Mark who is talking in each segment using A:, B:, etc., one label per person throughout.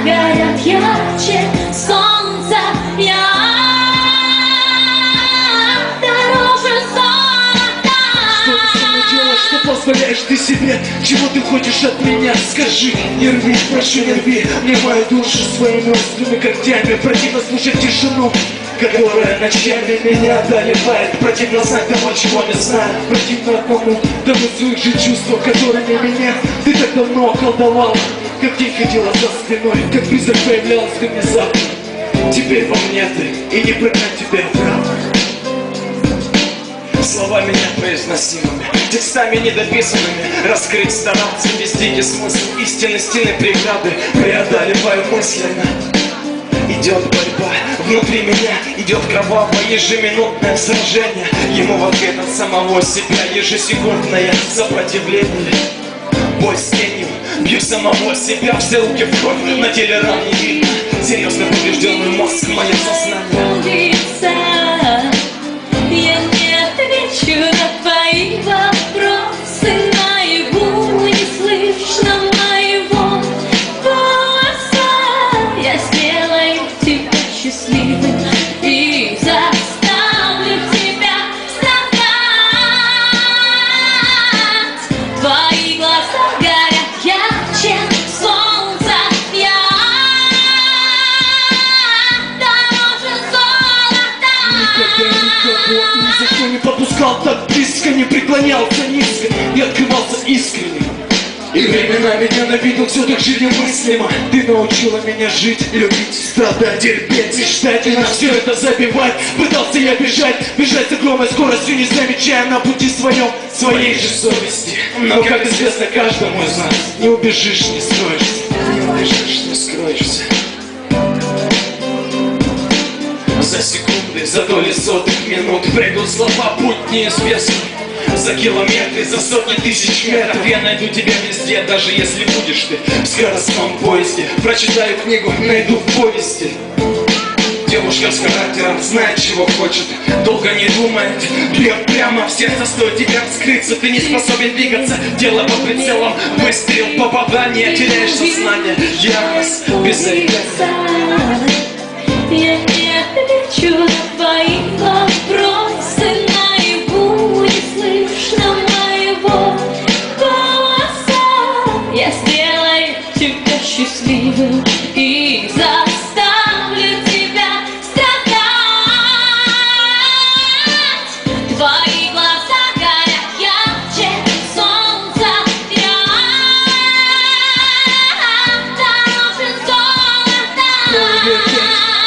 A: горят ярче солнца. Я дороже золота.
B: Что ты со мной делаешь, что позволяешь ты себе? Чего ты хочешь от меня? Скажи, не рви, прошу, не рви мне мою душу своими острыми когтями. Противно слушать тишину, которая ночами меня одолевает. Противно знать того, чего не знаю. Противно одному тому своих же чувств, которыми меня ты так давно околдовал. Как тень ходила за спиной, как призрак появлялся внезапно. Теперь во мне ты, и не прогнать тебя обратно. Словами непроизносимыми, текстами недописанными, раскрыть стараться без дикий смысл истины, стены преграды преодолеваю мысленно. Идет борьба внутри меня, идет кровавое ежеминутное сражение. Ему в ответ от самого себя ежесекундное сопротивление. Бой с тенью, бью самого себя, все руки в кровь, на теле ран не видно. Серьезно поврежденный мозг, мое сознание.
A: Я не отвечу на твои вопросы, наяву не слышно моего голоса. Я сделаю тебя счастливым и заставлю тебя страдать. Твои глаза горят ярче солнца. Я дороже золота.
B: Никогда ни за что не подпускал так близко, не преклонялся низко, не открывался искренне. И временами ненавидел все так же немыслимо. Ты научила меня жить, любить, страдать, терпеть, мечтать и на все это забивать. Пытался я бежать с огромной скоростью, не замечая на пути своей же совести. Но, как известно каждому из нас, не убежишь, не скроешься. Не убежишь, не скроешься. За секунды, за доли сотых минут пройдут слова, путь неизвестный. За километры, за сотни тысяч метров я найду тебя везде, даже если будешь ты в скоростном поезде. Прочитаю книгу, найду в повести. Девушка с характером знает, чего хочет, долго не думает, бьет прямо в сердце, стоит тебе вскрыться. Ты не способен двигаться, дело по прицелам, выстрел, попадание, теряешь сознание. Ярос, беззаветно.
A: Я не отвечу на твои вопросы, наяву не слышно моего голоса. Я сделаю тебя счастливым и заставлю тебя страдать. Твои глаза горят ярче солнца. Я дороже золота.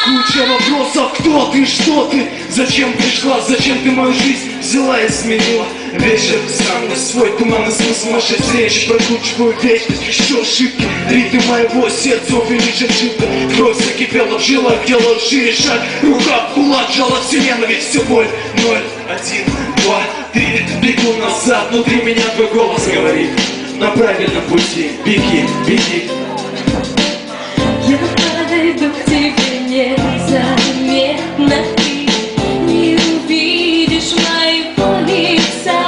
B: Куча вопросов, кто ты, что ты, зачем пришла, зачем ты мою жизнь взяла и изменила. Вечер сам не свой, туманный смысл нашей встречи, прокручиваю вечность, еще ошибки, ритм моего сердца увеличит шибко. Кровь закипела в жилах, делаю шире шаг, рука в кулак, жала вселенная, ведь все боль. 0, 1, 2, 3, бегу назад, внутри меня твой голос говорит: на правильном пути, беги, беги.
A: Я подойду к тебе незаметно, ты не увидишь моего лица.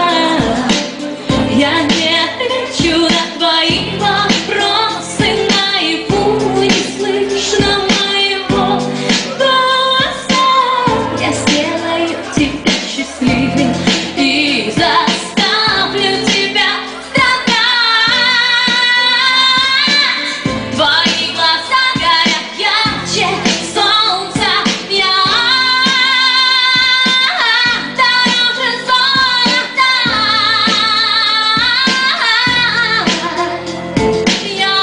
A: Я не отвечу на твои вопросы, наяву не слышно моего голоса. Я сделаю тебя счастливым и заставлю тебя страдать. Твои глаза горят ярче солнца. Я дороже золота. Я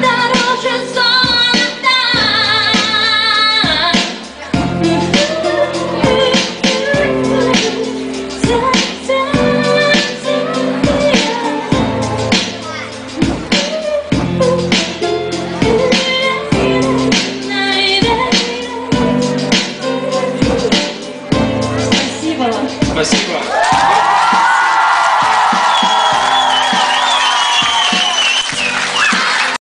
A: дороже золота. Спасибо вам.
B: Спасибо.